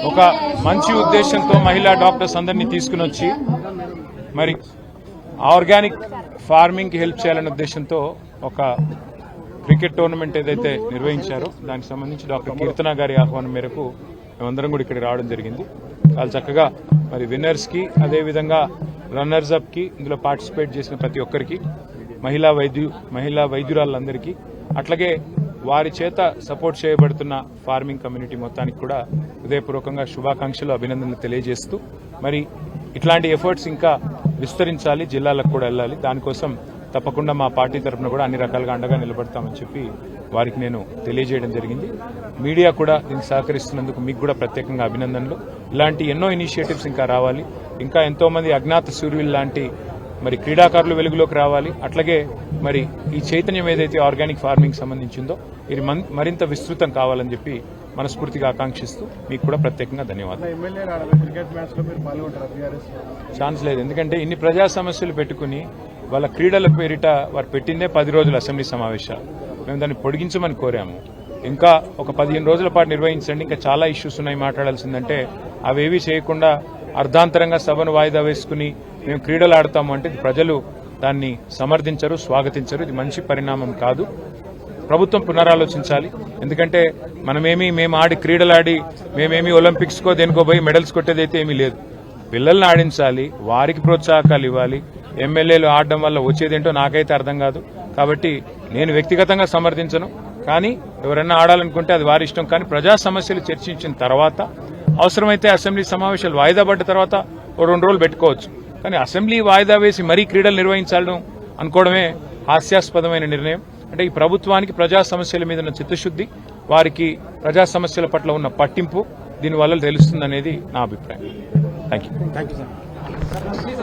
ఒక మంచి ఉద్దేశంతో మహిళా డాక్టర్స్ అందరినీ తీసుకుని వచ్చి మరి ఆర్గానిక్ ఫార్మింగ్కి హెల్ప్ చేయాలనే ఉద్దేశంతో ఒక క్రికెట్ టోర్నమెంట్ ఏదైతే నిర్వహించారో దానికి సంబంధించి డాక్టర్ కీర్తన గారి ఆహ్వానం మేరకు మేమందరం కూడా ఇక్కడికి రావడం జరిగింది. చాలా చక్కగా మరి విన్నర్స్కి అదేవిధంగా రన్నర్స్ అప్కి ఇందులో పార్టిసిపేట్ చేసిన ప్రతి ఒక్కరికి మహిళా వైద్యురాలందరికీ అట్లాగే వారి చేత సపోర్ట్ చేయబడుతున్న ఫార్మింగ్ కమ్యూనిటీ మొత్తానికి కూడా హృదయపూర్వకంగా శుభాకాంక్షలు అభినందనలు తెలియజేస్తూ మరి ఇట్లాంటి ఎఫర్ట్స్ ఇంకా విస్తరించాలి, జిల్లాలకు కూడా వెళ్ళాలి. దానికోసం తప్పకుండా మా పార్టీ తరఫున కూడా అన్ని రకాలుగా అండగా నిలబడతామని చెప్పి వారికి నేను తెలియజేయడం జరిగింది. మీడియా కూడా దీనికి సహకరిస్తున్నందుకు మీకు కూడా ప్రత్యేకంగా అభినందనలు. ఇలాంటి ఎన్నో ఇనిషియేటివ్స్ ఇంకా రావాలి. ఇంకా ఎంతో మంది అజ్ఞాత సూర్యులు లాంటి మరి క్రీడాకారులు వెలుగులోకి రావాలి. అట్లాగే మరి ఈ చైతన్యం ఏదైతే ఆర్గానిక్ ఫార్మింగ్ సంబంధించిందో ఇది మరింత విస్తృతం కావాలని చెప్పి మనస్ఫూర్తిగా ఆకాంక్షిస్తూ మీకు కూడా ప్రత్యేకంగా ధన్యవాదాలు. ఛాన్స్ లేదు, ఎందుకంటే ఇన్ని ప్రజా సమస్యలు పెట్టుకుని వాళ్ళ క్రీడల పేరిట వారు పెట్టిందే 10 రోజుల అసెంబ్లీ సమావేశాలు. మేము దాన్ని పొడిగించమని కోరాము. ఇంకా ఒక 15 రోజుల పాటు నిర్వహించండి, ఇంకా చాలా ఇష్యూస్ ఉన్నాయి మాట్లాడాల్సిందంటే అవేవీ చేయకుండా అర్ధాంతరంగా సభను వాయిదా వేసుకుని మేము క్రీడలు ఆడతాము అంటే ప్రజలు దాన్ని సమర్థించరు, స్వాగతించరు. ఇది మంచి పరిణామం కాదు. ప్రభుత్వం పునరాలోచించాలి. ఎందుకంటే మేము ఆడి క్రీడలాడి మేమేమి ఒలింపిక్స్కో దేనికో పోయి మెడల్స్ కొట్టేదైతే ఏమీ లేదు. పిల్లల్ని ఆడించాలి, వారికి ప్రోత్సాహకాలు ఇవ్వాలి. ఎమ్మెల్యేలు ఆడడం వల్ల వచ్చేదేంటో నాకైతే అర్థం కాదు. కాబట్టి నేను వ్యక్తిగతంగా సమర్థించను, కానీ ఎవరైనా ఆడాలనుకుంటే అది వారి ఇష్టం. కానీ ప్రజా సమస్యలు చర్చించిన తర్వాత అవసరమైతే అసెంబ్లీ సమావేశాలు వాయిదా పడ్డ తర్వాత 2 రోజులు పెట్టుకోవచ్చు. కానీ అసెంబ్లీ వాయిదా వేసి మరీ క్రీడలు నిర్వహించాలని అనుకోవడమే హాస్యాస్పదమైన నిర్ణయం. అంటే ఈ ప్రభుత్వానికి ప్రజా సమస్యల మీద ఉన్న చిత్తశుద్ది, వారికి ప్రజా సమస్యల పట్ల ఉన్న పట్టింపు దీనివల్ల తెలుస్తుందనేది నా అభిప్రాయం. Thank you.